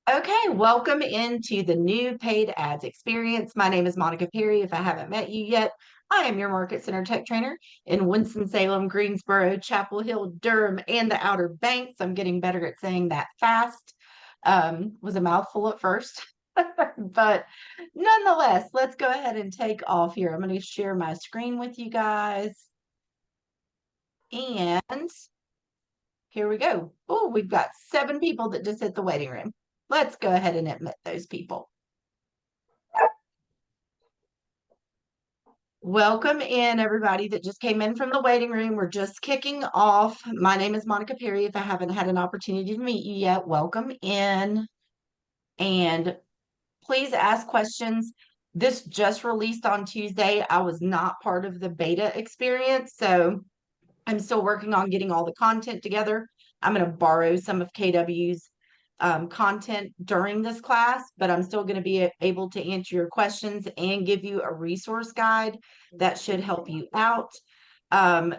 Okay, welcome into the new paid ads experience. My name is Monica Perry. If I haven't met you yet, I am your Market Center Tech Trainer in Winston-Salem, Greensboro, Chapel Hill, Durham, and the Outer Banks. I'm getting better at saying that fast. Was a mouthful at first, but nonetheless, let's go ahead and take off here. I'm going to share my screen with you guys. And here we go. Oh, we've got 7 people that just hit the waiting room. Let's go ahead and admit those people. Welcome in, everybody that just came in from the waiting room. We're just kicking off. My name is Monica Perry. If I haven't had an opportunity to meet you yet, welcome in. And please ask questions. This just released on Tuesday. I was not part of the beta experience, so I'm still working on getting all the content together. I'm going to borrow some of KW's content during this class, but I'm still going to be able to answer your questions and give you a resource guide that should help you out.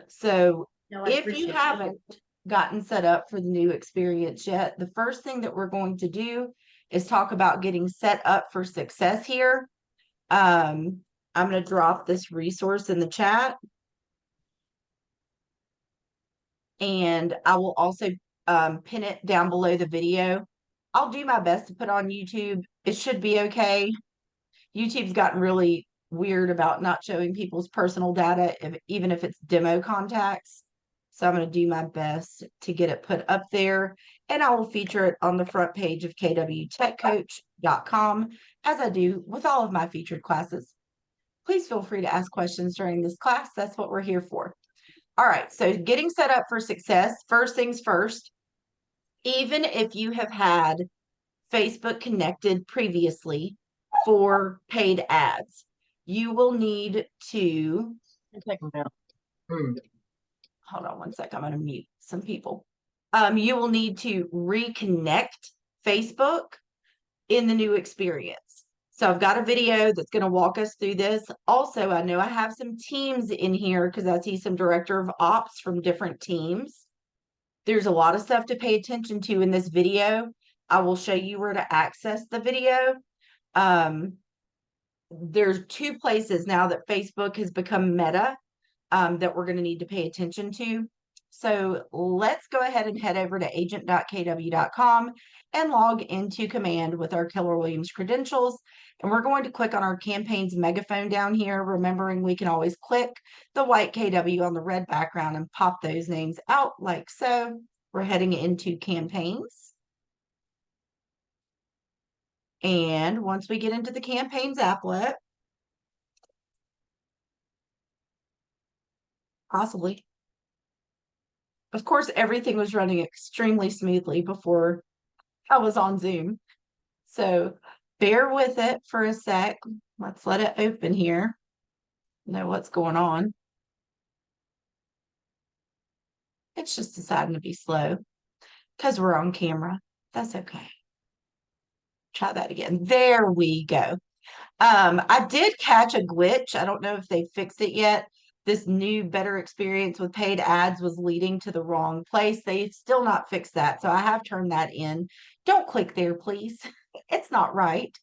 So if you haven't gotten set up for the new experience yet, the first thing that we're going to do is talk about getting set up for success here. I'm going to drop this resource in the chat. And I will also pin it down below the video. I'll do my best to put on YouTube. It should be okay. YouTube's gotten really weird about not showing people's personal data, even if it's demo contacts. So I'm going to do my best to get it put up there. And I will feature it on the front page of kwtechcoach.com, as I do with all of my featured classes. Please feel free to ask questions during this class. That's what we're here for. All right, so getting set up for success, first things first, even if you have had Facebook connected previously for paid ads, you will need to hold on one sec. I'm going to mute some people. You will need to reconnect Facebook in the new experience. So I've got a video that's going to walk us through this. Also, I know I have some teams in here because I see some director of ops from different teams. There's a lot of stuff to pay attention to in this video. I will show you where to access the video. There's 2 places now that Facebook has become Meta that we're going to need to pay attention to. So let's go ahead and head over to agent.kw.com and log into Command with our Keller Williams credentials. And we're going to click on our campaign's megaphone down here, remembering we can always click the white KW on the red background and pop those names out like so. We're heading into campaigns. And once we get into the campaigns applet, possibly. Of course, everything was running extremely smoothly before I was on Zoom. So bear with it for a sec. Let's let it open here. Know what's going on. It's just deciding to be slow because we're on camera. That's okay. Try that again. There we go. I did catch a glitch. I don't know if they fixed it yet. This new better experience with paid ads was leading to the wrong place. They've still not fixed that. So I have turned that in. Don't click there, please. It's not right.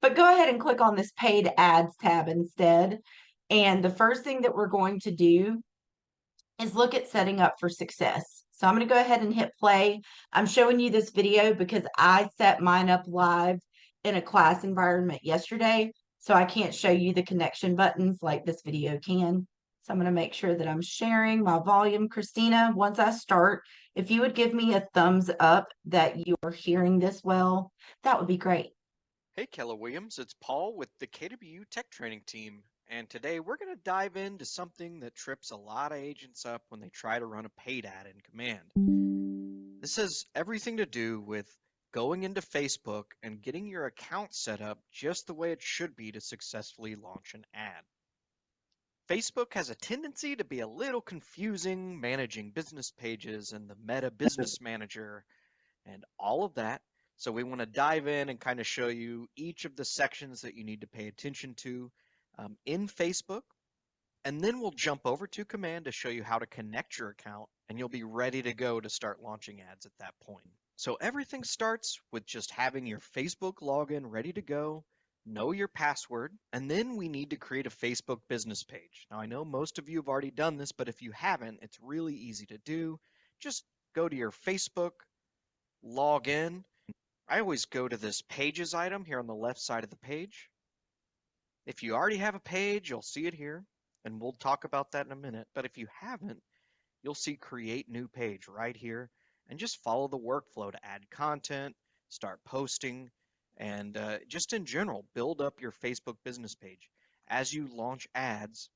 But go ahead and click on this paid ads tab instead. And the first thing that we're going to do is look at setting up for success. So I'm going to go ahead and hit play. I'm showing you this video because I set mine up live in a class environment yesterday. So I can't show you the connection buttons like this video can. So I'm going to make sure that I'm sharing my volume. Christina, once I start, if you would give me a thumbs up that you're hearing this well, that would be great. Hey Keller Williams, it's Paul with the KW Tech Training Team, and today we're going to dive into something that trips a lot of agents up when they try to run a paid ad in Command. This has everything to do with going into Facebook and getting your account set up just the way it should be to successfully launch an ad. Facebook has a tendency to be a little confusing managing business pages and the Meta Business Manager and all of that. So we want to dive in and kind of show you each of the sections that you need to pay attention to in Facebook. And then we'll jump over to Command to show you how to connect your account, and you'll be ready to go to start launching ads at that point. So everything starts with just having your Facebook login ready to go, know your password, and then we need to create a Facebook business page. Now, I know most of you have already done this, but if you haven't, it's really easy to do. Just go to your Facebook, log in. I always go to this pages item here on the left side of the page. If you already have a page, you'll see it here, and we'll talk about that in a minute. But if you haven't, you'll see create new page right here, and just follow the workflow to add content, start posting, and just in general, build up your Facebook business page. As you launch ads,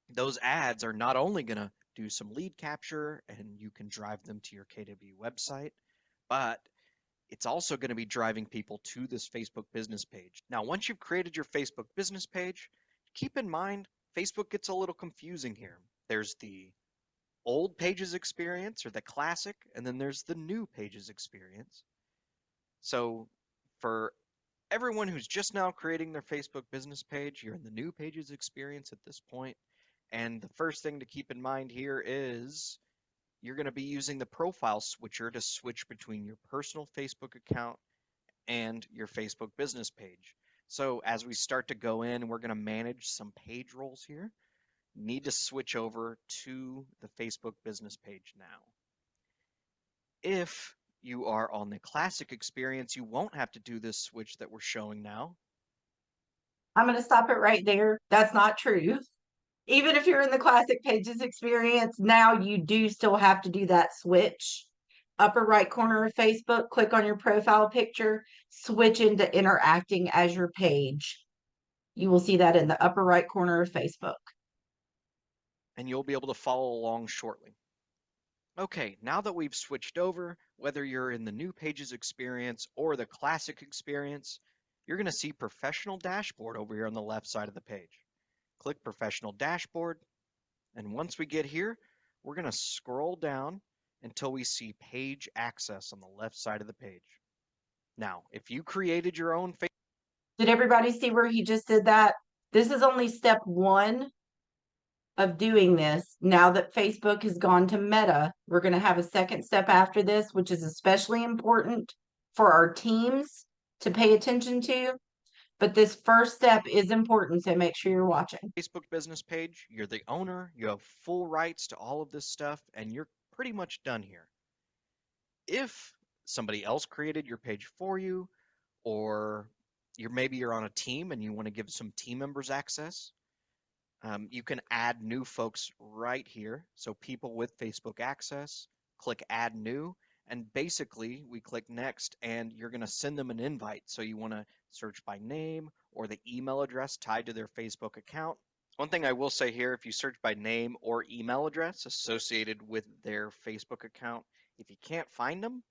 those ads are not only going to do some lead capture and you can drive them to your KW website, but it's also going to be driving people to this Facebook business page. Now, once you've created your Facebook business page, keep in mind Facebook gets a little confusing here. There's the old pages experience or the classic, and then there's the new pages experience. So for everyone who's just now creating their Facebook business page, you're in the new pages experience at this point. And the first thing to keep in mind here is you're going to be using the profile switcher to switch between your personal Facebook account and your Facebook business page. So as we start to go in, we're going to manage some page roles here. Need to switch over to the Facebook business page now. If you are on the classic experience, you won't have to do this switch that we're showing now. I'm going to stop it right there. That's not true. Even if you're in the classic pages experience, now you do still have to do that switch. Upper right corner of Facebook, click on your profile picture, switch into interacting as your page. You will see that in the upper right corner of Facebook. And you'll be able to follow along shortly. Okay, now that we've switched over, whether you're in the new pages experience or the classic experience, you're going to see professional dashboard over here on the left side of the page. Click professional dashboard, and once we get here, we're going to scroll down until we see page access on the left side of the page. Now, if you created your own Did everybody see where he just did that? This is only step one of doing this. Now that Facebook has gone to Meta, we're going to have a second step after this, which is especially important for our teams to pay attention to. But this first step is important, so make sure you're watching. Facebook business page, you're the owner, you have full rights to all of this stuff, and you're pretty much done here. If somebody else created your page for you, or maybe you're on a team and you want to give some team members access, you can add new folks right here. So people with Facebook access, click add new, and basically we click next and you're going to send them an invite. So you want to search by name or the email address tied to their Facebook account. One thing I will say here, if you search by name or email address associated with their Facebook account, if you can't find them,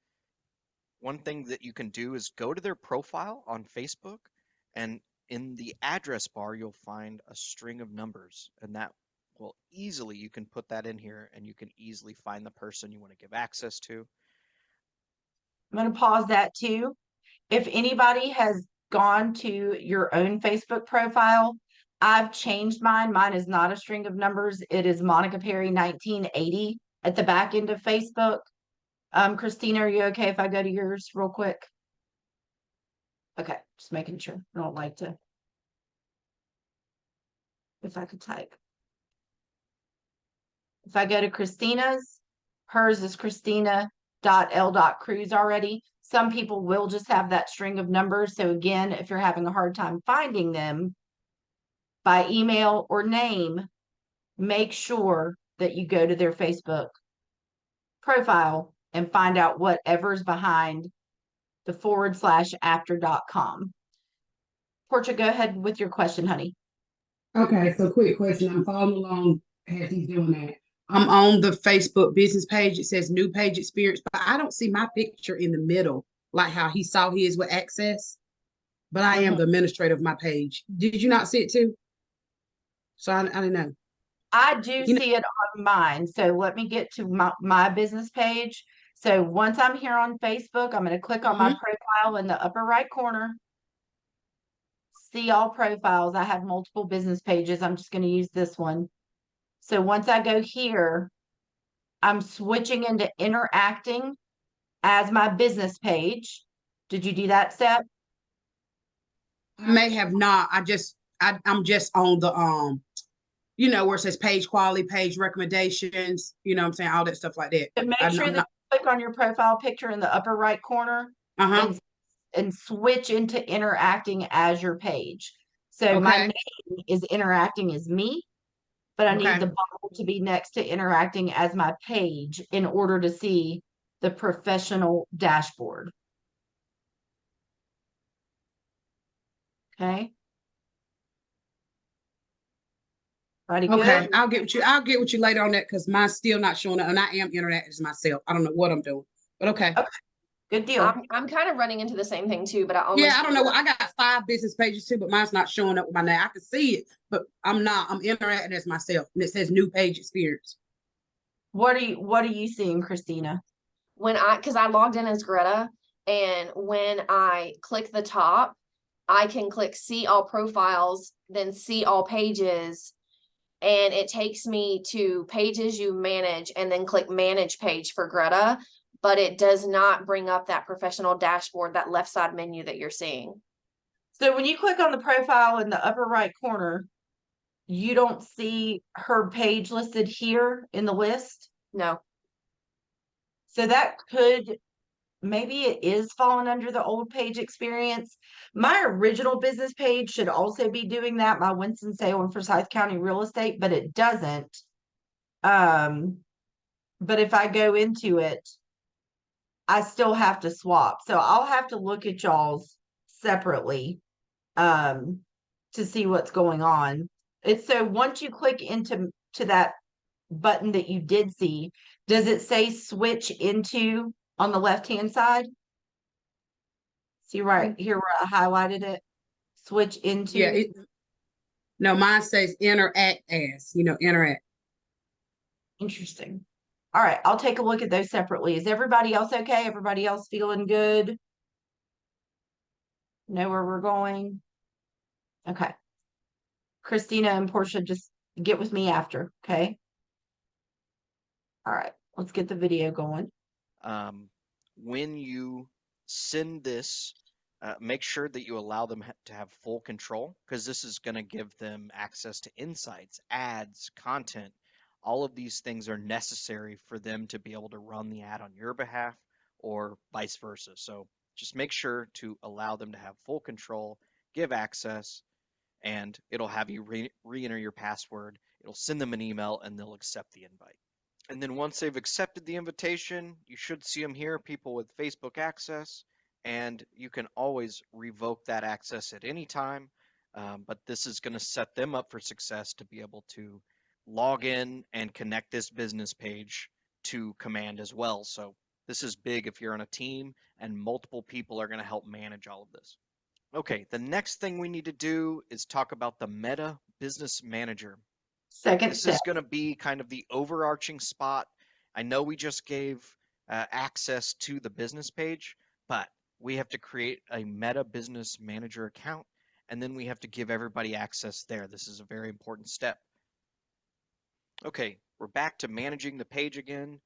one thing that you can do is go to their profile on Facebook, and in the address bar, you'll find a string of numbers, and that will easily, you can put that in here and you can easily find the person you want to give access to. I'm going to pause that too. If anybody has gone to your own Facebook profile, I've changed mine. Mine is not a string of numbers. It is Monica Perry 1980 at the back end of Facebook. Christina, are you okay if I go to yours real quick? Okay, just making sure. I don't like to. If I could type. If I go to Christina's, hers is Christina.L.Cruz already. Some people will just have that string of numbers. So again, if you're having a hard time finding them by email or name, make sure that you go to their Facebook profile and find out whatever's behind the /after.com. Portia, go ahead with your question, honey. Okay, so quick question. I'm following along as he's doing that. I'm on the Facebook business page. It says new page experience, but I don't see my picture in the middle, like how he saw his with access. But I am the administrator of my page. Did you not see it too? So I didn't know. I do see it on mine. So let me get to my business page. So once I'm here on Facebook, I'm going to click on my profile in the upper right corner. See all profiles. I have multiple business pages. I'm just going to use this one. So once I go here, I'm switching into interacting as my business page. Did you do that step? I may have not. I'm just on the where it says page quality, page recommendations, what I'm saying, all that stuff like that. So But make sure I'm that not. you click on your profile picture in the upper right corner Uh-huh. and switch into interacting as your page. So my Okay. name is interacting as me, but I need Okay. the bubble to be next to interacting as my page in order to see the professional dashboard. Okay. Pretty Okay. good. I'll get with you later on that because mine's still not showing up and I am interacting as myself. I don't know what I'm doing. But okay. Okay. Good deal. I'm kind of running into the same thing too, but I Yeah, almost I don't know. I got 5 business pages too, but mine's not showing up with my name. I can see it, but I'm not. I'm interacting as myself. And it says new page experience. What are you seeing, Christina? because I logged in as Greta, and when I click the top, I can click see all profiles, then see all pages, and it takes me to pages you manage and then click manage page for Greta, but it does not bring up that professional dashboard, that left side menu that you're seeing. So when you click on the profile in the upper right corner, you don't see her page listed here in the list. No. So that could, maybe it is falling under the old page experience. My original business page should also be doing that, my Winston-Salem and Forsyth County real estate, but it doesn't. But if I go into it, I still have to swap. So I'll have to look at y'all's separately to see what's going on. It's so once you click into that button that you did see, does it say switch into on the left-hand side? See right here where I highlighted it? Switch into. Yeah. No, mine says interact as, interact. Interesting. All right, I'll take a look at those separately. Is everybody else okay? Everybody else feeling good? Know where we're going? Okay. Christina and Portia, just get with me after, okay? All right, let's get the video going. When you send this, make sure that you allow them to have full control, because this is going to give them access to insights, ads, content. All of these things are necessary for them to be able to run the ad on your behalf or vice versa. So just make sure to allow them to have full control, give access, and it'll have you re-enter your password. It'll send them an email and they'll accept the invite. And then once they've accepted the invitation, you should see them here, people with Facebook access, and you can always revoke that access at any time. But this is going to set them up for success to be able to log in and connect this business page to Command as well. So this is big if you're on a team and multiple people are going to help manage all of this. Okay, the next thing we need to do is talk about the Meta Business Manager. Second This step. is going to be kind of the overarching spot. I know we just gave access to the business page, but we have to create a Meta Business Manager account, and then we have to give everybody access there. This is a very important step. Okay, we're back to managing the page again,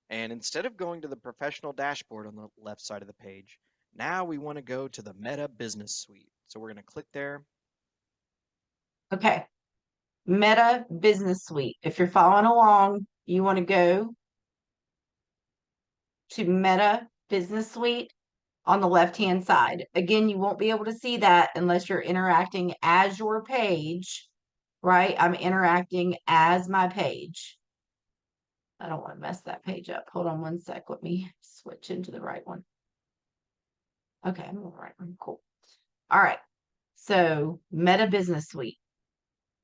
and instead of going to the professional dashboard on the left side of the page, now we want to go to the Meta Business Suite. So we're going to click there. Okay. Meta Business Suite. If you're following along, you want to go to Meta Business Suite on the left-hand side. Again, you won't be able to see that unless you're interacting as your page, right? I'm interacting as my page. I don't want to mess that page up. Hold on one sec. Let me switch into the right one. Okay, I'm on the right one. Cool. All right. So Meta Business Suite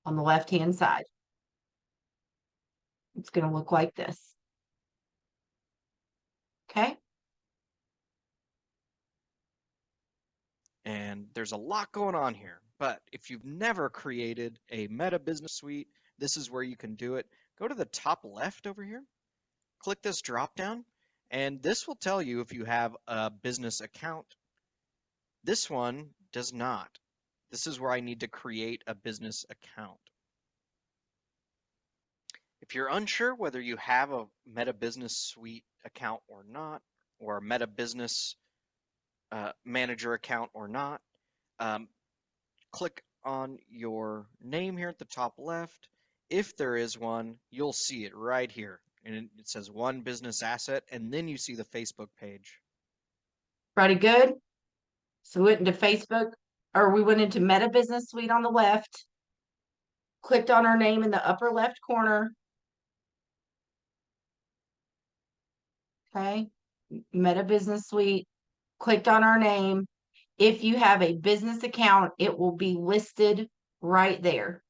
on the left-hand side. It's going to look like this. Okay. And there's a lot going on here, but if you've never created a Meta Business Suite, this is where you can do it. Go to the top left over here, click this drop down, and this will tell you if you have a business account. This one does not. This is where I need to create a business account. If you're unsure whether you have a Meta Business Suite account or not, or a Meta Business Manager account or not, click on your name here at the top left. If there is one, you'll see it right here. And it says one business asset, and then you see the Facebook page. Pretty good. So we went into Facebook, or we went into Meta Business Suite on the left, clicked on our name in the upper left corner. Okay, Meta Business Suite, clicked on our name. If you have a business account, it will be listed right there.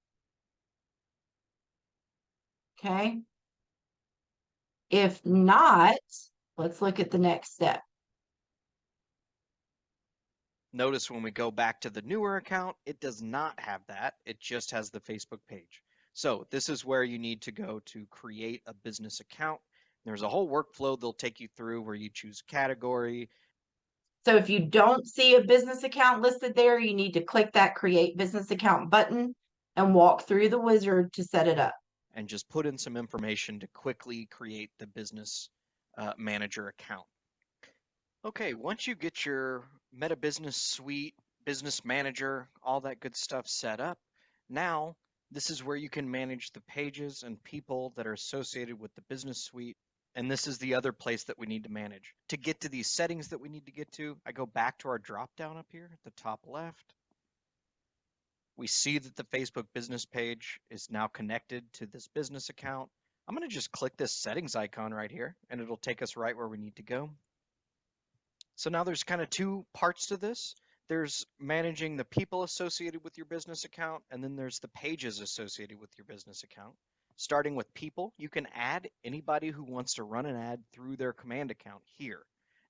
Okay. If not, let's look at the next step. Notice when we go back to the newer account, it does not have that. It just has the Facebook page. So this is where you need to go to create a business account. There's a whole workflow they'll take you through where you choose category. So if you don't see a business account listed there, you need to click that Create Business Account button and walk through the wizard to set it up. And just put in some information to quickly create the business manager account. Okay, once you get your Meta Business Suite, Business Manager, all that good stuff set up, now this is where you can manage the pages and people that are associated with the Business Suite. And this is the other place that we need to manage. To get to these settings that we need to get to, I go back to our drop down up here at the top left. We see that the Facebook business page is now connected to this business account. I'm going to just click this settings icon right here, and it'll take us right where we need to go. So now there's kind of two parts to this. There's managing the people associated with your business account, and then there's the pages associated with your business account. Starting with people, you can add anybody who wants to run an ad through their command account here.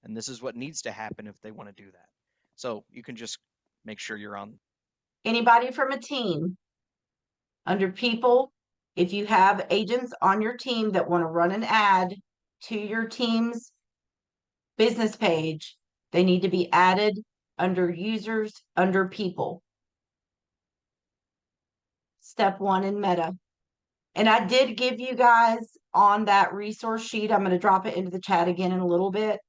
And this is what needs to happen if they want to do that. So you can just make sure you're on. Anybody from a team. Under people, if you have agents on your team that want to run an ad to your team's business page, they need to be added under users, under people. Step 1 in Meta. And I did give you guys on that resource sheet, I'm going to drop it into the chat again in a little bit,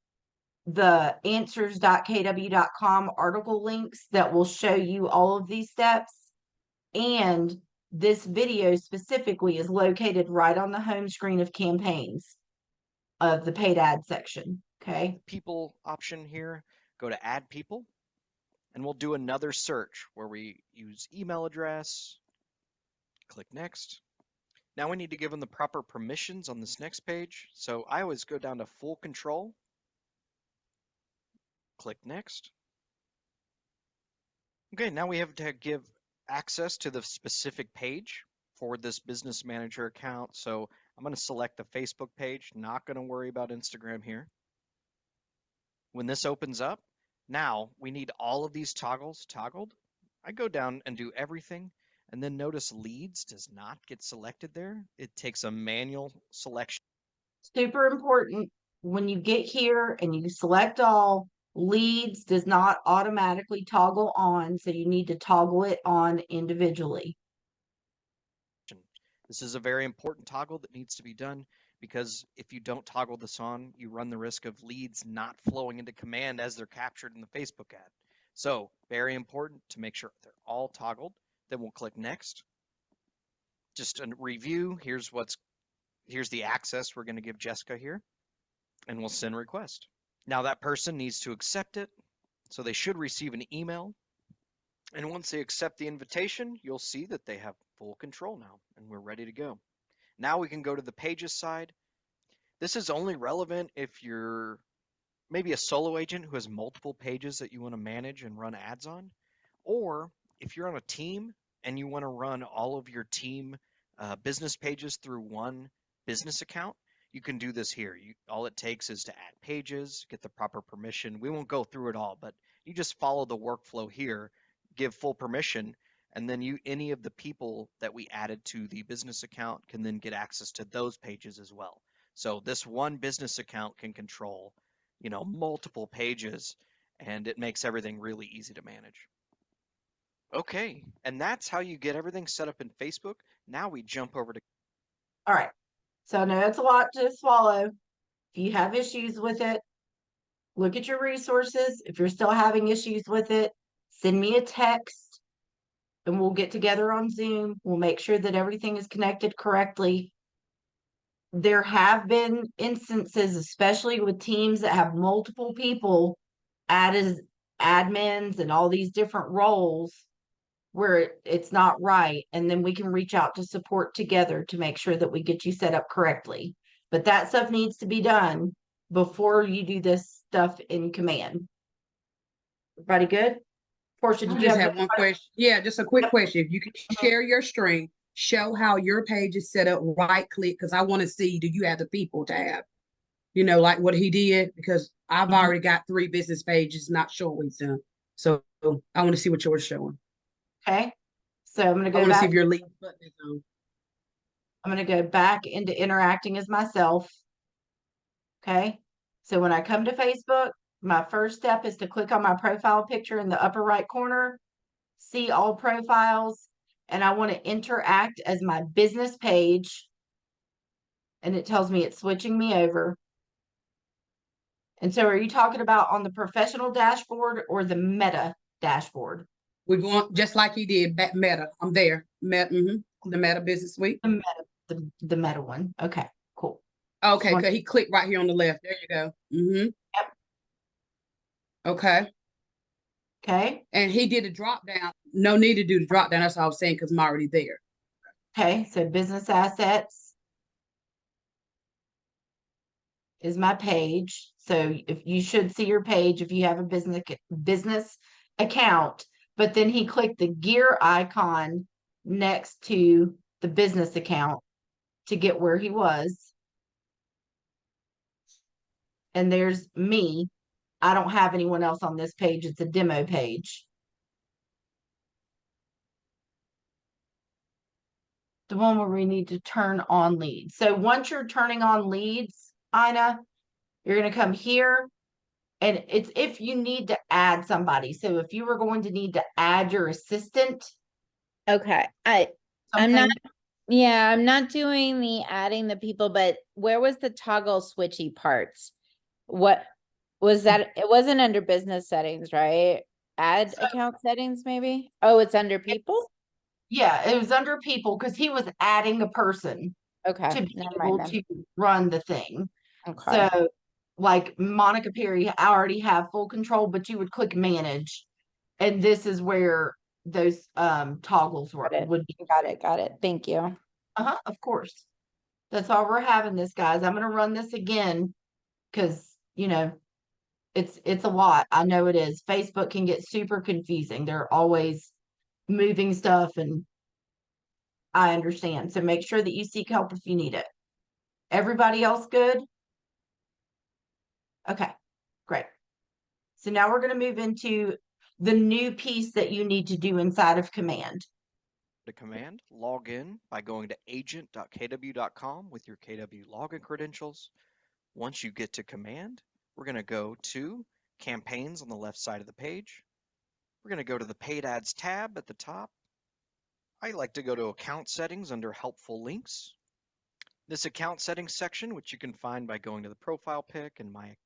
the answers.kw.com article links that will show you all of these steps. And this video specifically is located right on the home screen of campaigns of the paid ad section. Okay. People option here, go to add people, and we'll do another search where we use email address, click next. Now we need to give them the proper permissions on this next page. So I always go down to full control, click next. Okay, now we have to give access to the specific page for this business manager account. So I'm going to select the Facebook page, not going to worry about Instagram here. When this opens up, now we need all of these toggles toggled. I go down and do everything, and then notice leads does not get selected there. It takes a manual selection. Super important. When you get here and you select all, leads does not automatically toggle on, so you need to toggle it on individually. This is a very important toggle that needs to be done, because if you don't toggle this on, you run the risk of leads not flowing into command as they're captured in the Facebook ad. So very important to make sure they're all toggled. Then we'll click next. Just a review. Here's the access we're going to give Jessica here, and we'll send request. Now that person needs to accept it, so they should receive an email. And once they accept the invitation, you'll see that they have full control now, and we're ready to go. Now we can go to the pages side. This is only relevant if you're maybe a solo agent who has multiple pages that you want to manage and run ads on, or if you're on a team and you want to run all of your team business pages through one business account, you can do this here. All it takes is to add pages, get the proper permission. We won't go through it all, but you just follow the workflow here, give full permission, and then any of the people that we added to the business account can then get access to those pages as well. So this one business account can control, multiple pages, and it makes everything really easy to manage. Okay, and that's how you get everything set up in Facebook. Now we jump over to. All right. So I know it's a lot to swallow. If you have issues with it, look at your resources. If you're still having issues with it, send me a text and we'll get together on Zoom. We'll make sure that everything is connected correctly. There have been instances, especially with teams that have multiple people added admins and all these different roles where it's not right. And then we can reach out to support together to make sure that we get you set up correctly. But that stuff needs to be done before you do this stuff in command. Everybody good? Portia, I did you just have have one question. Yeah, just a quick question. If you could share your screen, show how your page is set up, right click, because I want to see, do you have the people tab? You know, like what he did, because I've Mhm. already got 3 business pages not showing what he's done. So I want to see what yours showing. Okay. So I'm going to I go want to see back. if your lead button is on. I'm going to go back into interacting as myself. Okay. So when I come to Facebook, my first step is to click on my profile picture in the upper right corner, see all profiles, and I want to interact as my business page. And it tells me it's switching me over. And so are you talking about on the professional dashboard or the meta dashboard? We're going just like he did, Meta. I'm there. Meta, the Meta Business Suite. The meta one. Okay, cool. Okay, because he clicked right here on the left. There you go. Yep. Okay. Okay. And he did a drop down. No need to do the drop down. That's all I was saying because I'm already there. Okay. So business assets is my page. So if you should see your page if you have a business account, but then he clicked the gear icon next to the business account to get where he was. And there's me. I don't have anyone else on this page. It's a demo page. The one where we need to turn on leads. So once you're turning on leads, Ina, you're going to come here and it's if you need to add somebody. So if you were going to need to add your assistant, Okay. I'm not, yeah, I'm not doing the adding the people, but where was the toggle switchy parts? What was that? It wasn't under business settings, right? Add account settings, maybe? Oh, it's under people? Yeah, it was under people because he was adding a person Okay, to be never able mind to run the thing. then. Okay. So like Monica Perry, I already have full control, but you would click manage. And this is where those toggles Got it. would be. Got it. Thank you. Of course. That's why we're having this, guys. I'm gonna run this again because it's a lot. I know it is. Facebook can get super confusing. They're always moving stuff, and I understand. So make sure that you seek help if you need it. Everybody else good? Okay, great. So now we're going to move into the new piece that you need to do inside of Command. To Command, log in by going to agent.kw.com with your KW login credentials. Once you get to Command, we're going to go to Campaigns on the left side of the page. We're going to go to the Paid Ads tab at the top. I like to go to Account Settings under Helpful Links. This Account Settings section, which you can find by going to the Profile pic and My.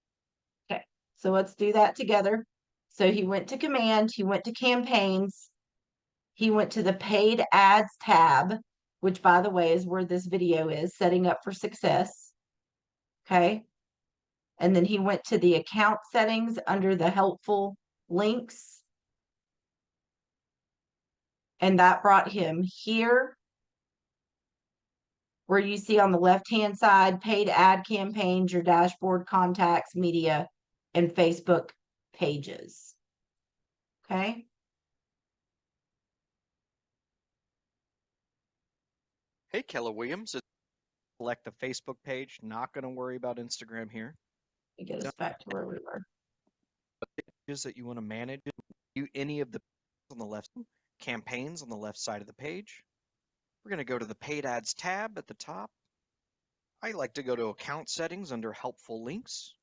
Okay, so let's do that together. So he went to Command, he went to Campaigns, he went to the Paid Ads tab, which by the way is where this video is, Setting Up for Success. Okay. And then he went to the account settings under the helpful links. And that brought him here where you see on the left-hand side, paid ad campaigns, your dashboard, contacts, media, and Facebook pages. Okay. Hey, Keller Williams. Select the Facebook page. Not going to worry about Instagram here. Let me get us back to where we were. Pages that you want to manage. Any of the on the left, campaigns on the left side of the page. We're going to go to the Paid Ads tab at the top. I like to go to Account Settings under Helpful Links.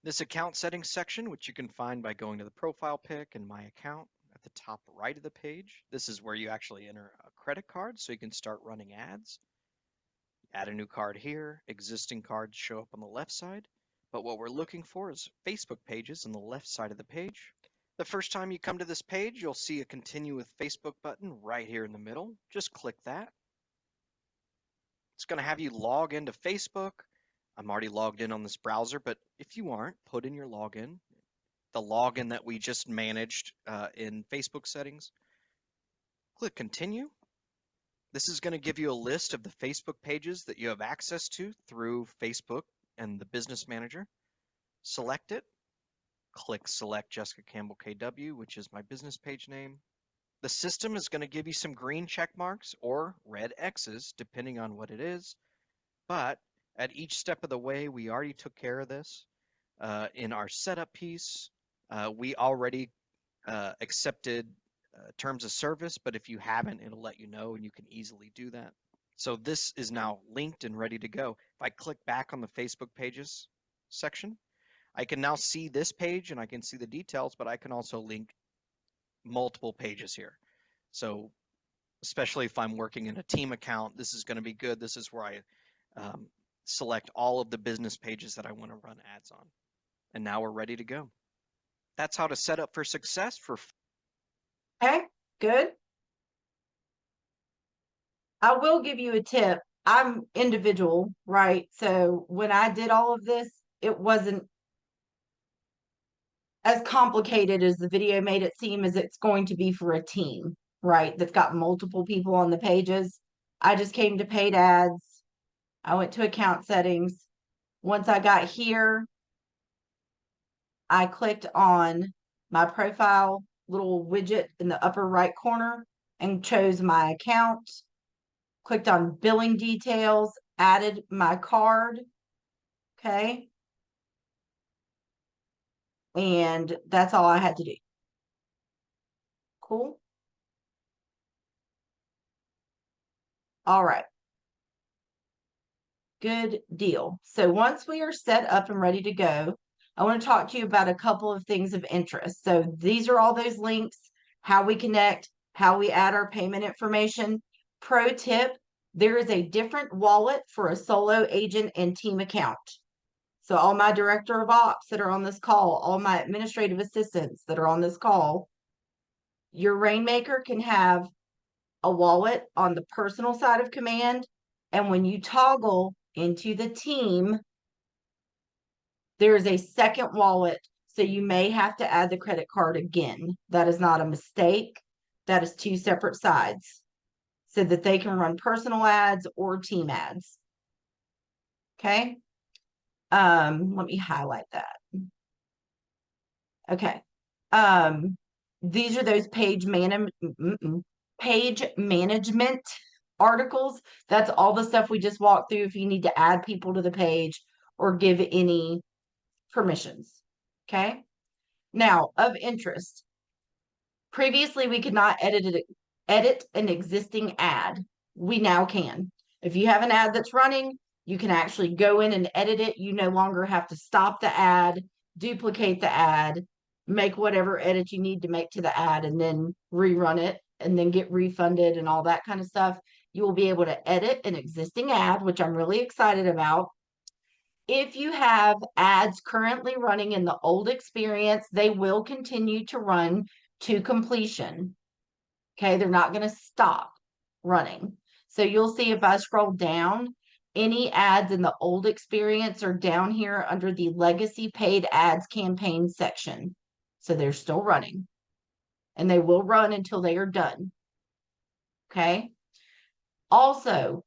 This Account Settings section, which you can find by going to the Profile pic and My Account at the top right of the page. This is where you actually enter a credit card so you can start running ads. Add a new card here. Existing cards show up on the left side. but what we're looking for is Facebook pages on the left side of the page. The first time you come to this page, you'll see a Continue with Facebook button right here in the middle. Just click that. It's going to have you log into Facebook. I'm already logged in on this browser, but if you aren't, put in your login, the login that we just managed in Facebook settings. Click Continue. This is going to give you a list of the Facebook pages that you have access to through Facebook and the Business Manager. Select it. Click Select Jessica Campbell KW, which is my business page name. The system is going to give you some green check marks or red X's, depending on what it is. But at each step of the way, we already took care of this. In our setup piece, we already accepted terms of service, but if you haven't, it'll let you know and you can easily do that. So this is now linked and ready to go. If I click back on the Facebook pages section, I can now see this page and I can see the details, but I can also link multiple pages here. So especially if I'm working in a team account, this is going to be good. This is where I select all of the business pages that I want to run ads on. And now we're ready to go. That's how to set up for success for. Okay, good. I will give you a tip. I'm individual, right? So when I did all of this, it wasn't as complicated as the video made it seem as it's going to be for a team, right? That's got multiple people on the pages. I just came to paid ads. I went to account settings. Once I got here, I clicked on my profile little widget in the upper right corner and chose my account. Clicked on billing details, added my card. Okay. And that's all I had to do. Cool. All right. Good deal. So once we are set up and ready to go, I want to talk to you about a couple of things of interest. So these are all those links, how we connect, how we add our payment information. Pro tip, there is a different wallet for a solo agent and team account. So all my director of ops that are on this call, all my administrative assistants that are on this call, your Rainmaker can have a wallet on the personal side of command. And when you toggle into the team, there is a second wallet. So you may have to add the credit card again. That is not a mistake. That is two separate sides so that they can run personal ads or team ads. Okay. Let me highlight that. Okay. These are those page management articles. That's all the stuff we just walked through if you need to add people to the page or give any permissions. Okay. Now, of interest, previously we could not edit an existing ad. We now can. If you have an ad that's running, you can actually go in and edit it. You no longer have to stop the ad, duplicate the ad, make whatever edit you need to make to the ad, and then rerun it and then get refunded and all that kind of stuff. You will be able to edit an existing ad, which I'm really excited about. If you have ads currently running in the old experience, they will continue to run to completion. Okay, they're not going to stop running. So you'll see if I scroll down, any ads in the old experience are down here under the legacy paid ads campaign section. So they're still running and they will run until they are done. Okay. Also,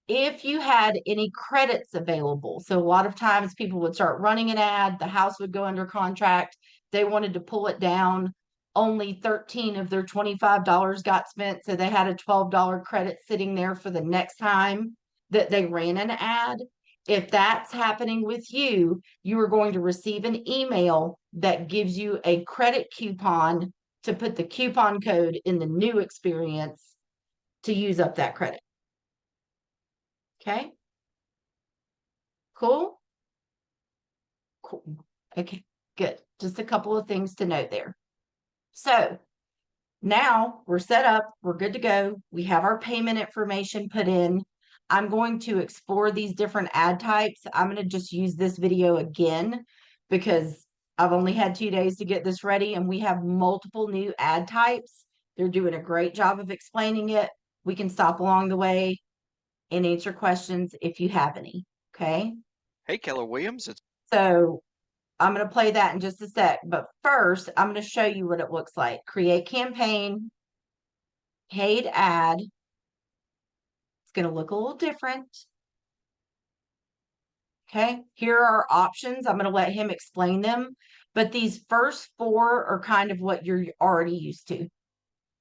if you had any credits available, so a lot of times people would start running an ad, the house would go under contract, they wanted to pull it down, only 13 of their $25 got spent, so they had a $12 credit sitting there for the next time that they ran an ad. If that's happening with you, you are going to receive an email that gives you a credit coupon to put the coupon code in the new experience to use up that credit. Okay. Cool. Cool. Okay, good. Just a couple of things to note there. So now we're set up. We're good to go. We have our payment information put in. I'm going to explore these different ad types. I'm going to just use this video again because I've only had 2 days to get this ready, and we have multiple new ad types. They're doing a great job of explaining it. We can stop along the way and answer questions if you have any. Okay. Hey, Keller Williams, it's So I'm going to play that in just a sec. But first, I'm going to show you what it looks like. Create campaign, paid ad. It's going to look a little different. Okay, here are options. I'm going to let him explain them. But these first 4 are kind of what you're already used to.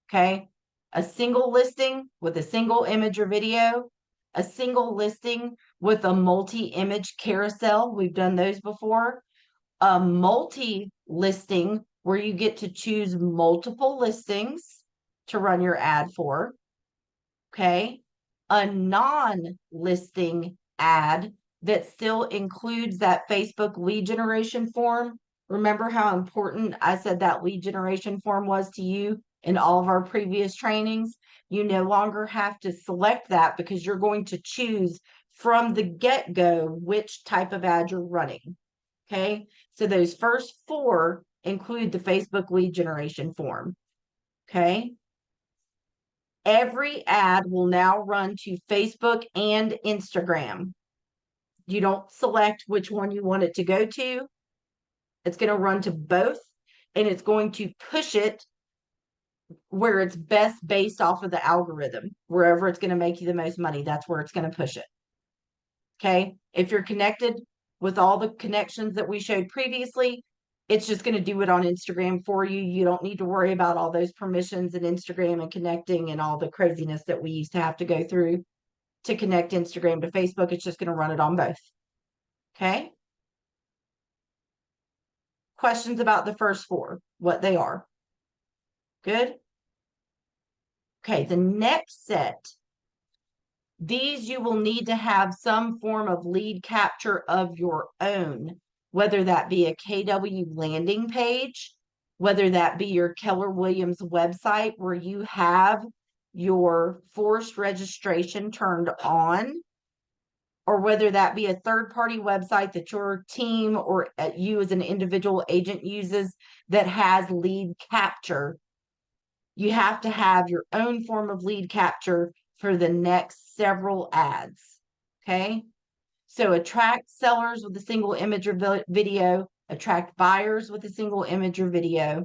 Okay, a single listing with a single image or video, a single listing with a multi-image carousel. We've done those before. A multi-listing where you get to choose multiple listings to run your ad for. Okay, a non-listing ad that still includes that Facebook lead generation form. Remember how important I said that lead generation form was to you in all of our previous trainings? You no longer have to select that because you're going to choose from the get-go which type of ad you're running. Okay, so those first 4 include the Facebook lead generation form. Okay. Every ad will now run to Facebook and Instagram. You don't select which one you want it to go to. It's going to run to both, and it's going to push it where it's best based off of the algorithm. Wherever it's going to make you the most money, that's where it's going to push it. Okay. If you're connected with all the connections that we showed previously, it's just going to do it on Instagram for you. You don't need to worry about all those permissions and Instagram and connecting and all the craziness that we used to have to go through to connect Instagram to Facebook. It's just going to run it on both. Okay. Questions about the first 4, what they are. Good. Okay. The next set, these you will need to have some form of lead capture of your own, whether that be a KW landing page, whether that be your Keller Williams website where you have your forced registration turned on, or whether that be a third-party website that your team or you as an individual agent uses that has lead capture. You have to have your own form of lead capture for the next several ads. Okay. So attract sellers with a single image or video, attract buyers with a single image or video.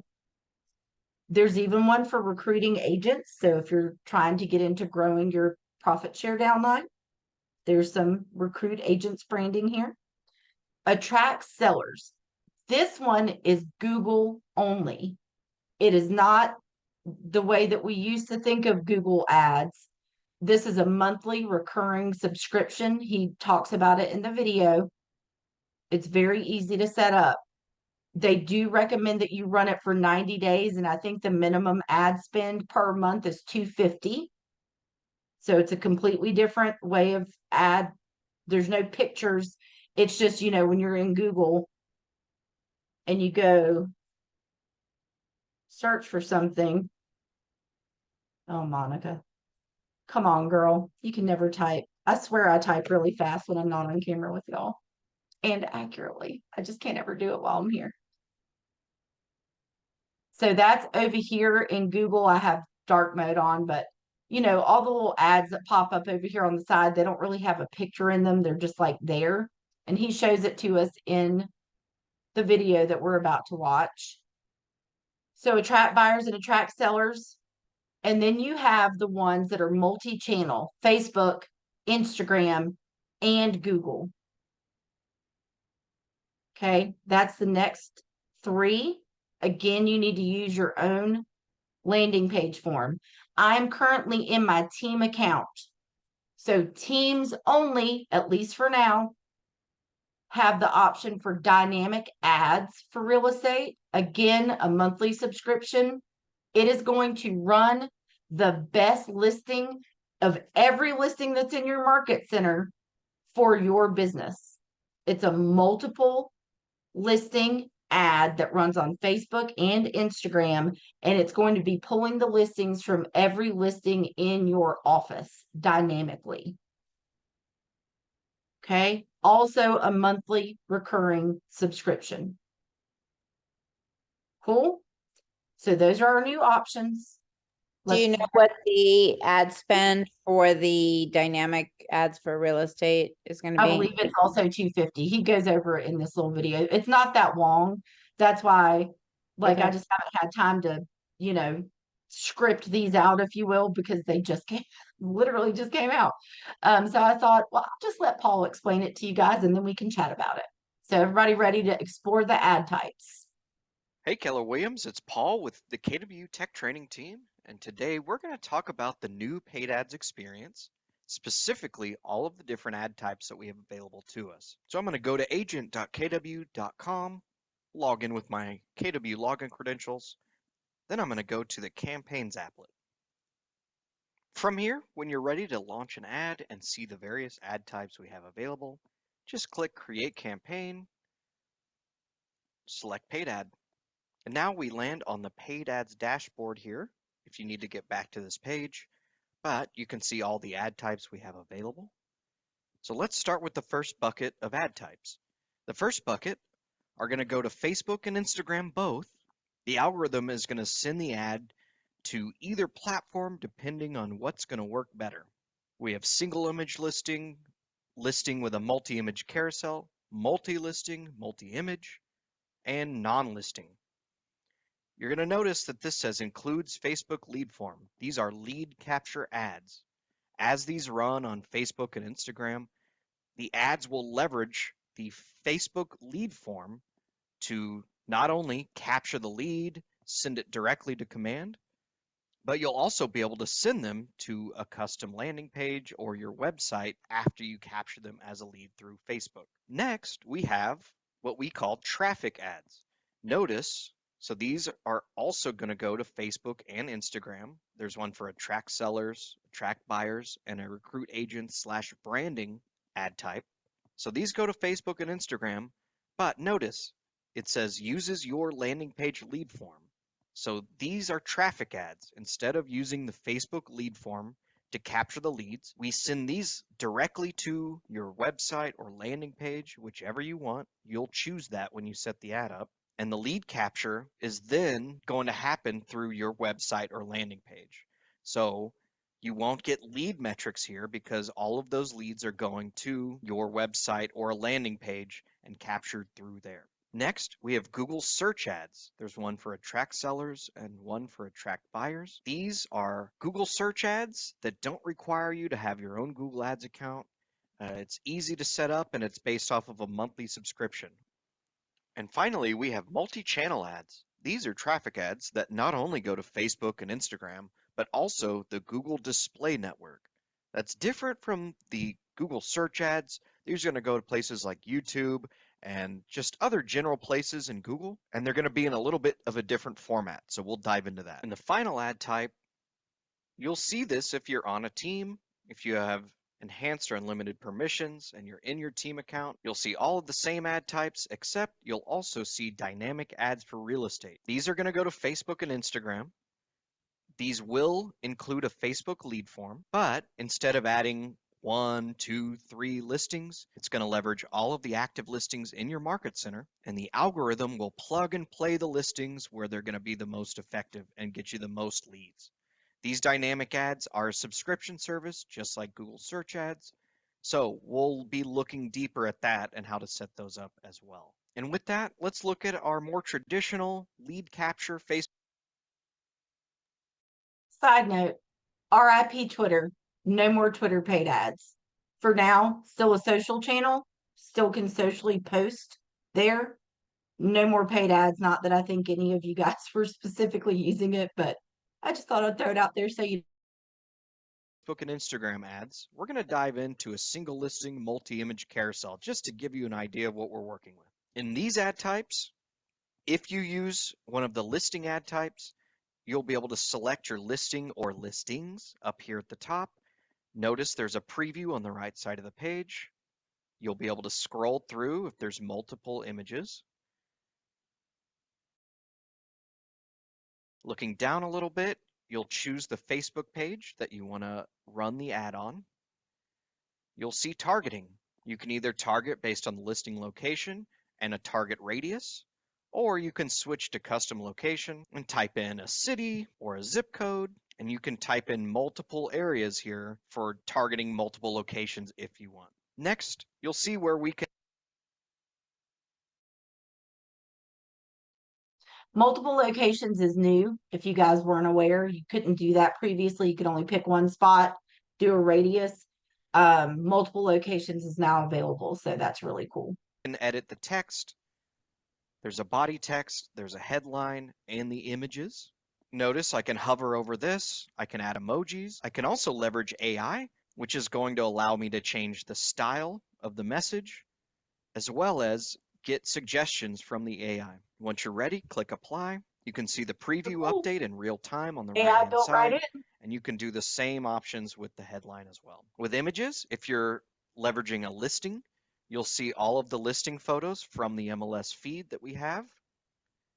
There's even one for recruiting agents. So if you're trying to get into growing your profit share downline, there's some recruit agents branding here. Attract sellers. This one is Google only. It is not the way that we used to think of Google ads. This is a monthly recurring subscription. He talks about it in the video. It's very easy to set up. They do recommend that you run it for 90 days. And I think the minimum ad spend per month is $250. So it's a completely different way of ad. There's no pictures. It's just, when you're in Google and you go search for something. Oh, Monica. Come on, girl. You can never type. I swear I type really fast when I'm not on camera with y'all. And accurately. I just can't ever do it while I'm here. So that's over here in Google. I have dark mode on, but all the little ads that pop up over here on the side, they don't really have a picture in them. They're just like there. And he shows it to us in the video that we're about to watch. So attract buyers and attract sellers. And then you have the ones that are multi-channel, Facebook, Instagram, and Google. Okay, that's the next 3. Again, you need to use your own landing page form. I'm currently in my team account. So teams only, at least for now, have the option for dynamic ads for real estate. Again, a monthly subscription. It is going to run the best listing of every listing that's in your market center for your business. It's a multiple listing ad that runs on Facebook and Instagram, and it's going to be pulling the listings from every listing in your office dynamically. Okay. Also a monthly recurring subscription. Cool. So those are our new options. Do you Let's- know what the ad spend for the dynamic ads for real estate is gonna I be? believe it's also 250. He goes over it in this little video. It's not that long. That's why, like, I Okay. just haven't had time to, you know, script these out, if you will, because they just came, literally just came out. So I thought, well, I'll just let Paul explain it to you guys and then we can chat about it. So everybody ready to explore the ad types? Hey Keller Williams, it's Paul with the KW Tech Training Team, and today we're going to talk about the new paid ads experience, specifically all of the different ad types that we have available to us. So I'm going to go to agent.kw.com, log in with my KW login credentials, then I'm going to go to the Campaigns applet. From here, when you're ready to launch an ad and see the various ad types we have available, just click Create Campaign, select Paid Ad. And now we land on the paid ads dashboard here, if you need to get back to this page, but you can see all the ad types we have available. So let's start with the first bucket of ad types. The first bucket are going to go to Facebook and Instagram both. The algorithm is going to send the ad to either platform depending on what's going to work better. We have single image listing, listing with a multi-image carousel, multi-listing, multi-image, and non-listing. You're going to notice that this says includes Facebook lead form. These are lead capture ads. As these run on Facebook and Instagram, the ads will leverage the Facebook lead form to not only capture the lead, send it directly to command, but you'll also be able to send them to a custom landing page or your website after you capture them as a lead through Facebook. Next, we have what we call traffic ads. Notice, so these are also going to go to Facebook and Instagram. There's one for attract sellers, attract buyers, and a recruit agent / branding ad type. So these go to Facebook and Instagram, but notice it says uses your landing page lead form. So these are traffic ads. Instead of using the Facebook lead form to capture the leads, we send these directly to your website or landing page, whichever you want. You'll choose that when you set the ad up. And the lead capture is then going to happen through your website or landing page. So you won't get lead metrics here because all of those leads are going to your website or a landing page and captured through there. Next, we have Google search ads. There's one for attract sellers and one for attract buyers. These are Google search ads that don't require you to have your own Google Ads account. It's easy to set up and it's based off of a monthly subscription. And finally, we have multi-channel ads. These are traffic ads that not only go to Facebook and Instagram, but also the Google Display Network. That's different from the Google search ads. These are going to go to places like YouTube and just other general places in Google, and they're going to be in a little bit of a different format. So we'll dive into that. And the final ad type, you'll see this if you're on a team, if you have enhanced or unlimited permissions and you're in your team account, you'll see all of the same ad types, except you'll also see dynamic ads for real estate. These are going to go to Facebook and Instagram. These will include a Facebook lead form, but instead of adding 1, 2, 3 listings, it's going to leverage all of the active listings in your market center, and the algorithm will plug and play the listings where they're going to be the most effective and get you the most leads. These dynamic ads are a subscription service, just like Google search ads. So we'll be looking deeper at that and how to set those up as well. And with that, let's look at our more traditional lead capture Facebook. Side note, RIP Twitter, no more Twitter paid ads. For now, still a social channel, still can socially post there. No more paid ads. Not that I think any of you guys were specifically using it, but I just thought I'd throw it out there so you. Facebook and Instagram ads, we're going to dive into a single listing multi-image carousel just to give you an idea of what we're working with. In these ad types, if you use one of the listing ad types, you'll be able to select your listing or listings up here at the top. Notice there's a preview on the right side of the page. You'll be able to scroll through if there's multiple images. Looking down a little bit, you'll choose the Facebook page that you want to run the ad on. You'll see targeting. You can either target based on the listing location and a target radius, or you can switch to custom location and type in a city or a zip code, and you can type in multiple areas here for targeting multiple locations if you want. Next, you'll see where we can Multiple locations is new. If you guys weren't aware, you couldn't do that previously. You could only pick one spot, do a radius. Multiple locations is now available, so that's really cool. edit the text. There's a body text, there's a headline, and the images. Notice I can hover over this, I can add emojis. I can also leverage AI, which is going to allow me to change the style of the message, as well as get suggestions from the AI. Once you're ready, click apply. You can see the preview Cool. update in real time on the AI right-hand built right side, in. and you can do the same options with the headline as well. With images, if you're leveraging a listing, you'll see all of the listing photos from the MLS feed that we have.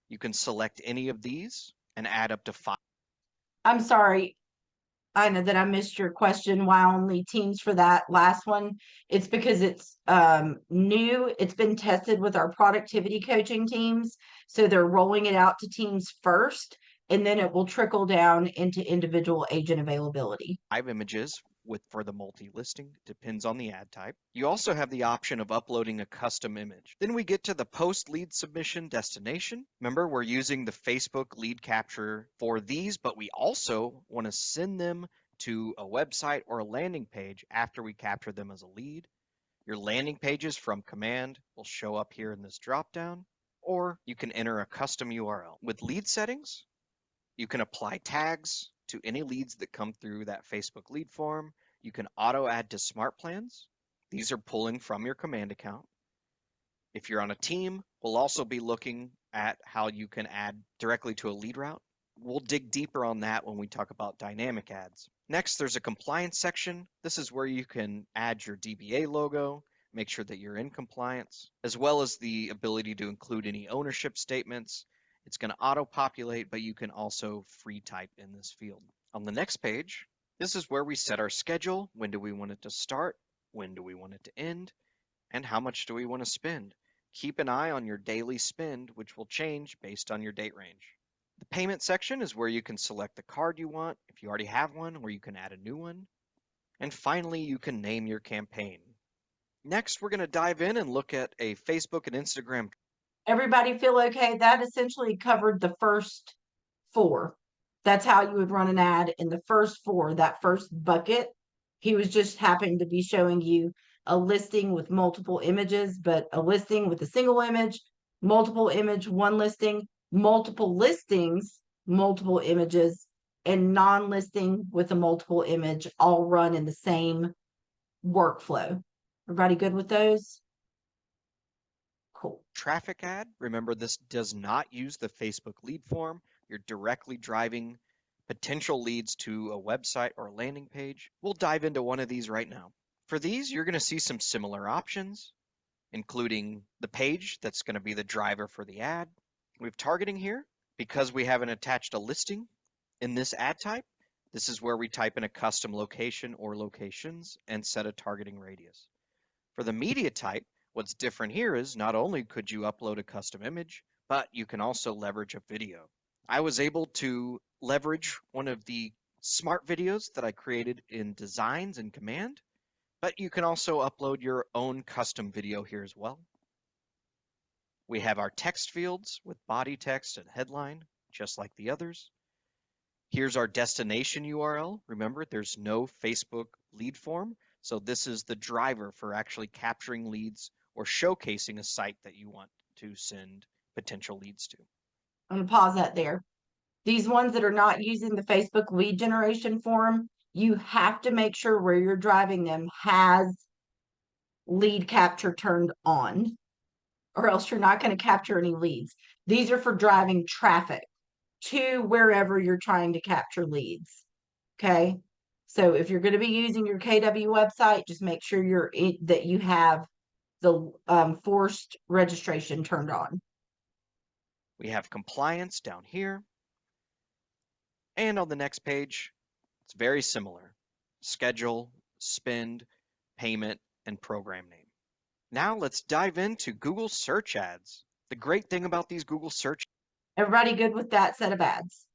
You can select any of these and add up to 5. I'm sorry. I know that I missed your question. Why only teams for that last one? It's because it's new. It's been tested with our productivity coaching teams. So they're rolling it out to teams first, and then it will trickle down into individual agent availability. 5 images for the multi-listing, depends on the ad type. You also have the option of uploading a custom image. Then we get to the post lead submission destination. Remember, we're using the Facebook lead capture for these, but we also want to send them to a website or a landing page after we capture them as a lead. Your landing pages from command will show up here in this dropdown, or you can enter a custom URL. With lead settings, you can apply tags to any leads that come through that Facebook lead form. You can auto add to smart plans. These are pulling from your command account. If you're on a team, we'll also be looking at how you can add directly to a lead route. We'll dig deeper on that when we talk about dynamic ads. Next, there's a compliance section. This is where you can add your DBA logo, make sure that you're in compliance, as well as the ability to include any ownership statements. It's going to auto-populate, but you can also free type in this field. On the next page, this is where we set our schedule. When do we want it to start? When do we want it to end? And how much do we want to spend? Keep an eye on your daily spend, which will change based on your date range. The payment section is where you can select the card you want, if you already have one, or you can add a new one. And finally, you can name your campaign. Next, we're going to dive in and look at a Facebook and Instagram. Everybody feel okay? That essentially covered the first 4. That's how you would run an ad in the first 4, that first bucket. He was just happening to be showing you a listing with multiple images, but a listing with a single image, multiple image, one listing, multiple listings, multiple images, and non-listing with a multiple image, all run in the same workflow. Everybody good with those? Cool. Traffic ad, remember this does not use the Facebook lead form. You're directly driving potential leads to a website or a landing page. We'll dive into one of these right now. For these, you're going to see some similar options, including the page that's going to be the driver for the ad. We have targeting here. Because we haven't attached a listing in this ad type, this is where we type in a custom location or locations and set a targeting radius. For the media type, what's different here is not only could you upload a custom image, but you can also leverage a video. I was able to leverage one of the smart videos that I created in Designs and Command, but you can also upload your own custom video here as well. We have our text fields with body text and headline, just like the others. Here's our destination URL. Remember, there's no Facebook lead form, so this is the driver for actually capturing leads or showcasing a site that you want to send potential leads to. I'm gonna pause that there. These ones that are not using the Facebook lead generation form, you have to make sure where you're driving them has lead capture turned on, or else you're not going to capture any leads. These are for driving traffic to wherever you're trying to capture leads. Okay. So if you're going to be using your KW website, just make sure that you have the forced registration turned on. We have compliance down here. And on the next page, it's very similar. Schedule, spend, payment, and program name. Now let's dive into Google search ads. The great thing about these Google search Everybody good with that set of ads?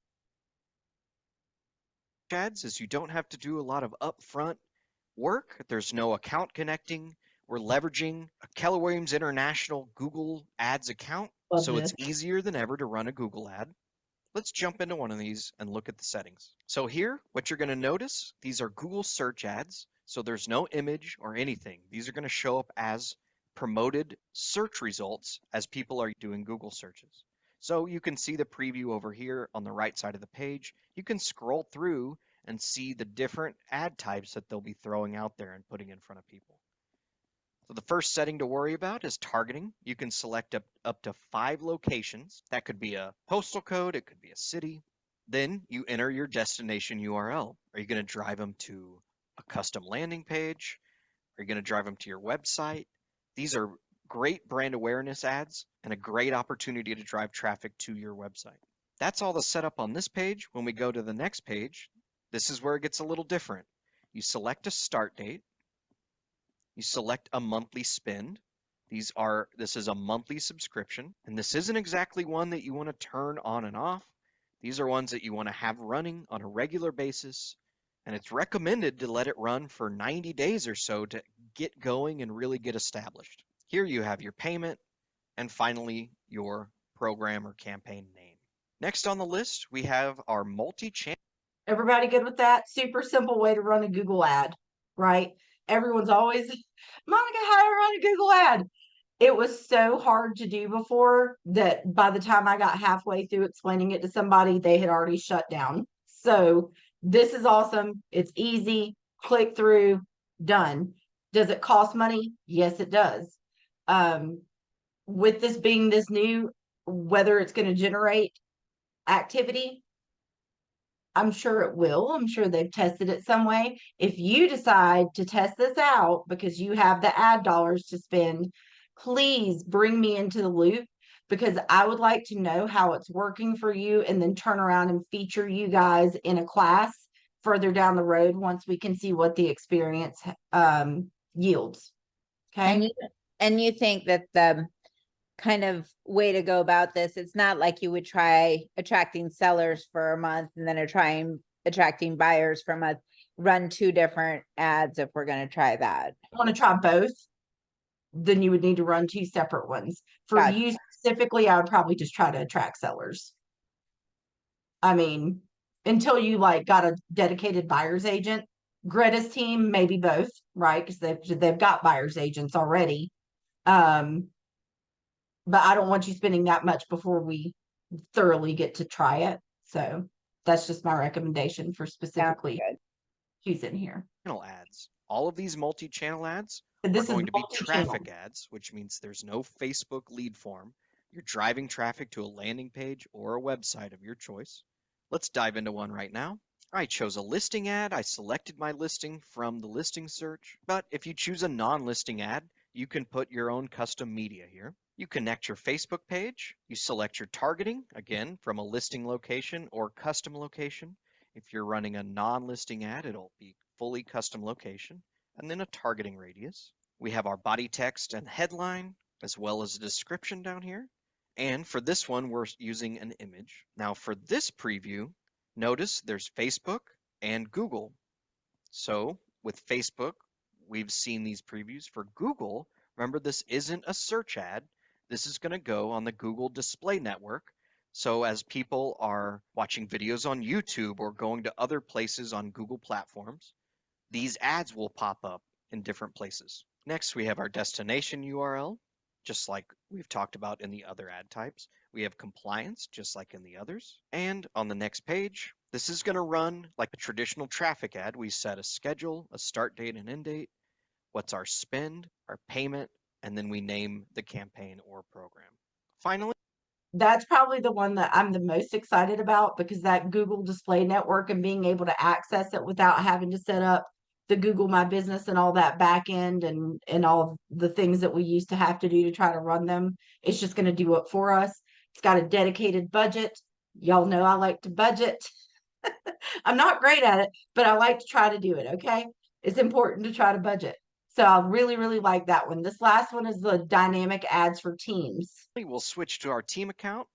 ads is you don't have to do a lot of upfront work. There's no account connecting. We're leveraging a Keller Williams International Google Ads account, Love so it's this. easier than ever to run a Google ad. Let's jump into one of these and look at the settings. So here, what you're going to notice, these are Google search ads. So there's no image or anything. These are going to show up as promoted search results as people are doing Google searches. So you can see the preview over here on the right side of the page. You can scroll through and see the different ad types that they'll be throwing out there and putting in front of people. So the first setting to worry about is targeting. You can select up to 5 locations. That could be a postal code, it could be a city. Then you enter your destination URL. Are you going to drive them to a custom landing page? Are you going to drive them to your website? These are great brand awareness ads and a great opportunity to drive traffic to your website. That's all the setup on this page. When we go to the next page, this is where it gets a little different. You select a start date. You select a monthly spend. This is a monthly subscription, and this isn't exactly one that you want to turn on and off. These are ones that you want to have running on a regular basis, and it's recommended to let it run for 90 days or so to get going and really get established. Here you have your payment, and finally your program or campaign name. Next on the list, we have our multi-channel. Everybody good with that? Super simple way to run a Google ad, right? Everyone's always, Monica, how do I run a Google ad? It was so hard to do before that by the time I got halfway through explaining it to somebody, they had already shut down. So this is awesome. It's easy. Click through, done. Does it cost money? Yes, it does. With this being this new, whether it's going to generate activity, I'm sure it will. I'm sure they've tested it some way. If you decide to test this out because you have the ad dollars to spend, please bring me into the loop because I would like to know how it's working for you and then turn around and feature you guys in a class further down the road once we can see what the experience yields. And Okay. you think that the kind of way to go about this, it's not like you would try attracting sellers for a month and then attracting buyers for a month, run 2 different ads if we're going to try that. Want to try both, then you would need to run 2 separate ones. For Gotcha. you specifically, I would probably just try to attract sellers. I mean, until you like got a dedicated buyer's agent. Greta's team, maybe both, right? Because they've got buyer's agents already. But I don't want you spending that much before we thoroughly get to try it. So that's just my recommendation for specifically good. who's in here. Ads. All of these multi-channel ads And are this is going to be multi-channel. traffic ads, which means there's no Facebook lead form. You're driving traffic to a landing page or a website of your choice. Let's dive into one right now. I chose a listing ad. I selected my listing from the listing search. But if you choose a non-listing ad, you can put your own custom media here. You connect your Facebook page. You select your targeting, again, from a listing location or custom location. If you're running a non-listing ad, it'll be fully custom location, and then a targeting radius. We have our body text and headline, as well as a description down here. And for this one, we're using an image. Now for this preview, notice there's Facebook and Google. So with Facebook, we've seen these previews. For Google, remember this isn't a search ad. This is going to go on the Google Display Network. So as people are watching videos on YouTube or going to other places on Google platforms, these ads will pop up in different places. Next, we have our destination URL, just like we've talked about in the other ad types. We have compliance, just like in the others. And on the next page, this is going to run like a traditional traffic ad. We set a schedule, a start date and end date, what's our spend, our payment, and then we name the campaign or program. Finally, that's probably the one that I'm the most excited about because that Google Display Network and being able to access it without having to set up the Google My Business and all that back end and all the things that we used to have to do to try to run them. It's just going to do it for us. It's got a dedicated budget. Y'all know I like to budget. I'm not great at it, but I like to try to do it. Okay. It's important to try to budget. So I really, really like that one. This last one is the dynamic ads for teams. We'll switch to our team account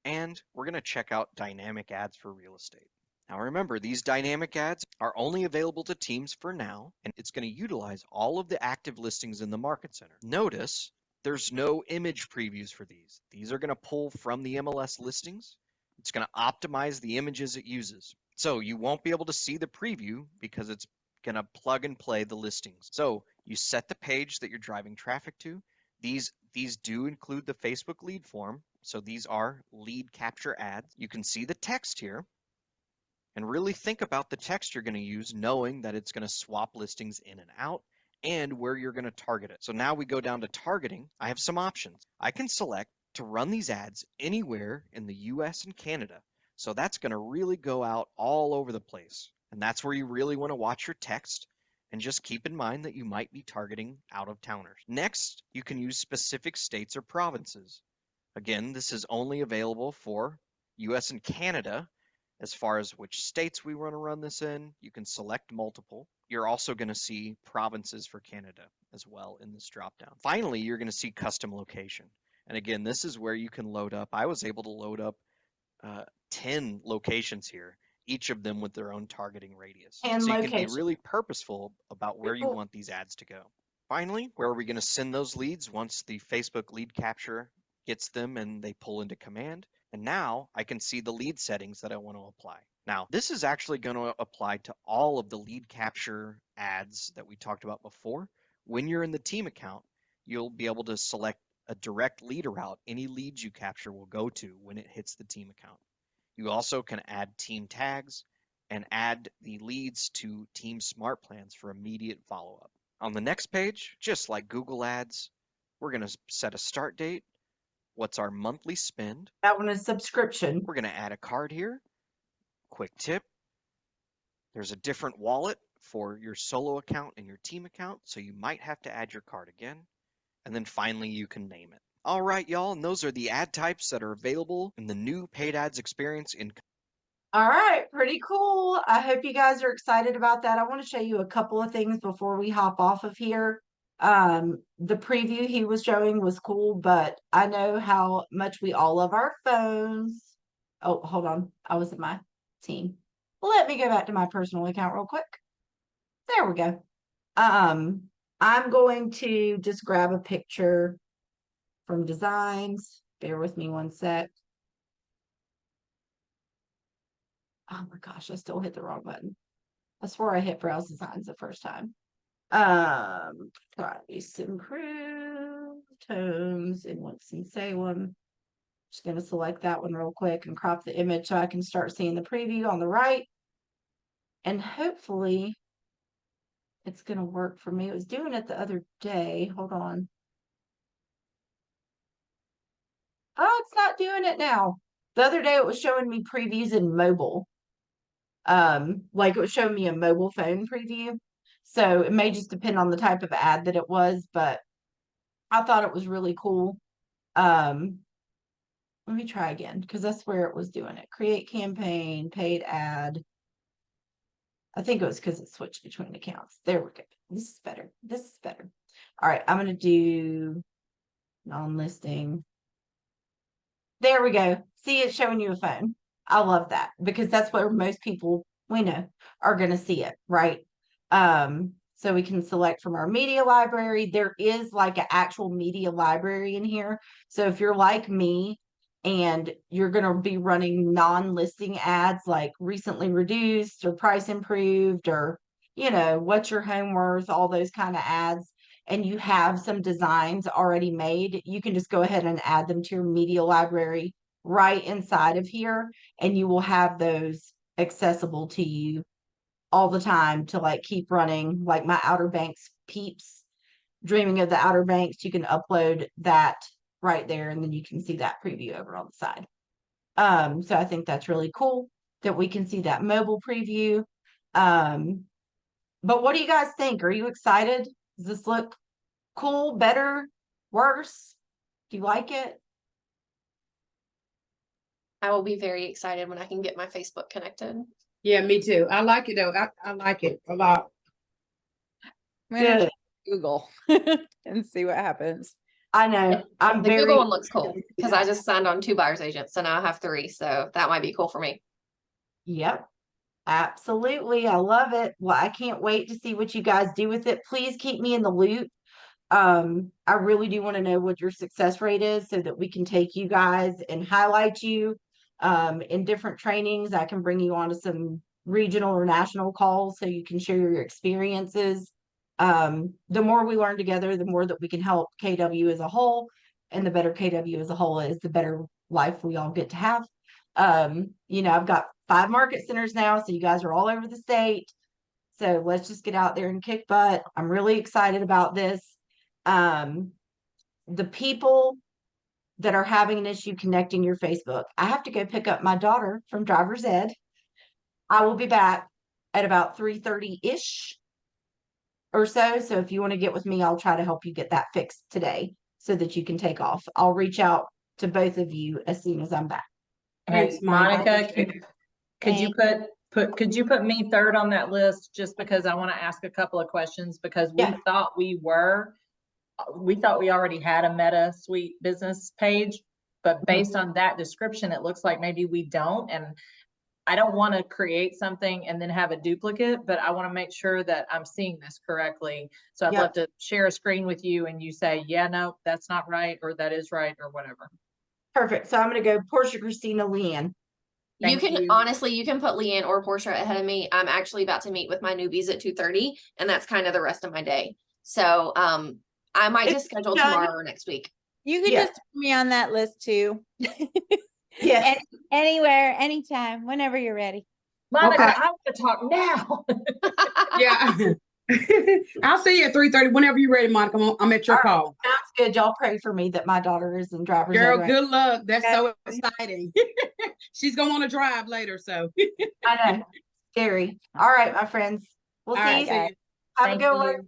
and we're going to check out dynamic ads for real estate. Now remember, these dynamic ads are only available to teams for now, and it's going to utilize all of the active listings in the market center. Notice there's no image previews for these. These are going to pull from the MLS listings. It's going to optimize the images it uses. So you won't be able to see the preview because it's going to plug and play the listings. So you set the page that you're driving traffic to. These do include the Facebook lead form. So these are lead capture ads. You can see the text here and really think about the text you're going to use, knowing that it's going to swap listings in and out and where you're going to target it. So now we go down to targeting. I have some options. I can select to run these ads anywhere in the US and Canada. So that's going to really go out all over the place. And that's where you really want to watch your text. And just keep in mind that you might be targeting out-of-towners. Next, you can use specific states or provinces. Again, this is only available for US and Canada. As far as which states we want to run this in, you can select multiple. You're also going to see provinces for Canada as well in this dropdown. Finally, you're going to see custom location. And again, this is where you can load up. I was able to load up 10 locations here, each of them with their own targeting radius. And so you can be location. really purposeful about where you want these ads to go. Finally, where are we going to send those leads once the Facebook lead capture gets them and they pull into command? And now I can see the lead settings that I want to apply. Now, this is actually going to apply to all of the lead capture ads that we talked about before. When you're in the team account, you'll be able to select a direct lead route any leads you capture will go to when it hits the team account. You also can add team tags and add the leads to team smart plans for immediate follow-up. On the next page, just like Google Ads, we're going to set a start date. What's our monthly spend? That one is subscription. We're going to add a card here. Quick tip. There's a different wallet for your solo account and your team account, so you might have to add your card again. And then finally, you can name it. All right, y'all, and those are the ad types that are available in the new paid ads experience in. All right, pretty cool. I hope you guys are excited about that. I want to show you a couple of things before we hop off of here. The preview he was showing was cool, but I know how much we all love our phones. Oh, hold on. I was in my team. Let me go back to my personal account real quick. There we go. I'm going to just grab a picture from designs. Bear with me one sec. Oh my gosh, I still hit the wrong button. I swore I hit browse designs the first time. Price improve tones in Winston-Salem. Just going to select that one real quick and crop the image so I can start seeing the preview on the right. And hopefully it's going to work for me. It was doing it the other day. Hold on. Oh, it's not doing it now. The other day it was showing me previews in mobile. Like it was showing me a mobile phone preview. So it may just depend on the type of ad that it was, but I thought it was really cool. Let me try again because that's where it was doing it. Create campaign, paid ad. I think it was because it switched between accounts. There we go. This is better. This is better. All right, I'm going to do non-listing. There we go. See, it's showing you a phone. I love that because that's where most people we know are going to see it, right? So we can select from our media library. There is like an actual media library in here. So if you're like me and you're going to be running non-listing ads like recently reduced or price improved or, you know, what's your home worth, all those kind of ads, and you have some designs already made, you can just go ahead and add them to your media library right inside of here, and you will have those accessible to you all the time to like keep running. Like my Outer Banks peeps, dreaming of the Outer Banks, you can upload that right there, and then you can see that preview over on the side. So I think that's really cool that we can see that mobile preview. But what do you guys think? Are you excited? Does this look cool, better, worse? Do you like it? I will be very excited when I can get my Facebook connected. Yeah, me too. I like it though. I like it a lot. I'm gonna Good. Google and see what happens. I know. I'm The very Google one looks cool excited to see because that. I just signed on 2 buyer's agents, so now I have 3. So that might be cool for me. Yep. Absolutely. I love it. Well, I can't wait to see what you guys do with it. Please keep me in the loop. I really do want to know what your success rate is so that we can take you guys and highlight you in different trainings. I can bring you on to some regional or national calls so you can share your experiences. The more we learn together, the more that we can help KW as a whole, and the better KW as a whole is, the better life we all get to have. I've got 5 market centers now, so you guys are all over the state. So let's just get out there and kick butt. I'm really excited about this. The people that are having an issue connecting your Facebook, I have to go pick up my daughter from driver's ed. I will be back at about 3:30-ish or so. So if you want to get with me, I'll try to help you get that fixed today so that you can take off. I'll reach out to both of you as soon as I'm back. Hey, Thanks, Mike. Monica, could you could you put me third on that list just because I want to ask a couple of questions because we Yeah. thought we already had a Meta Suite business page, but based on that description, it looks like maybe we don't. And I don't want to create something and then have a duplicate, but I want to make sure that I'm seeing this correctly. So I'd Yep. love to share a screen with you and you say, yeah, no, that's not right, or that is right, or whatever. Perfect. So I'm going to go Portia, Christina, Leanne. You Thank can you. honestly, you can put Leanne or Portia ahead of me. I'm actually about to meet with my newbies at 2:30, and that's kind of the rest of my day. So I might just schedule done. tomorrow or next week. You can Yeah. just put me on that list too. Yes. Anywhere, anytime, whenever you're ready. Monica, Okay. I want to talk now. Yeah. I'll see you at 3:30 whenever you're ready, Monica. I'm at your All right. call. Sounds good. Y'all pray for me that my daughter is in driver's ed Girl, right. good luck. That's so exciting. She's gonna want to drive later, so I know. Scary. All right, my friends. We'll all see right, you. see you. Have Thank a good one. you.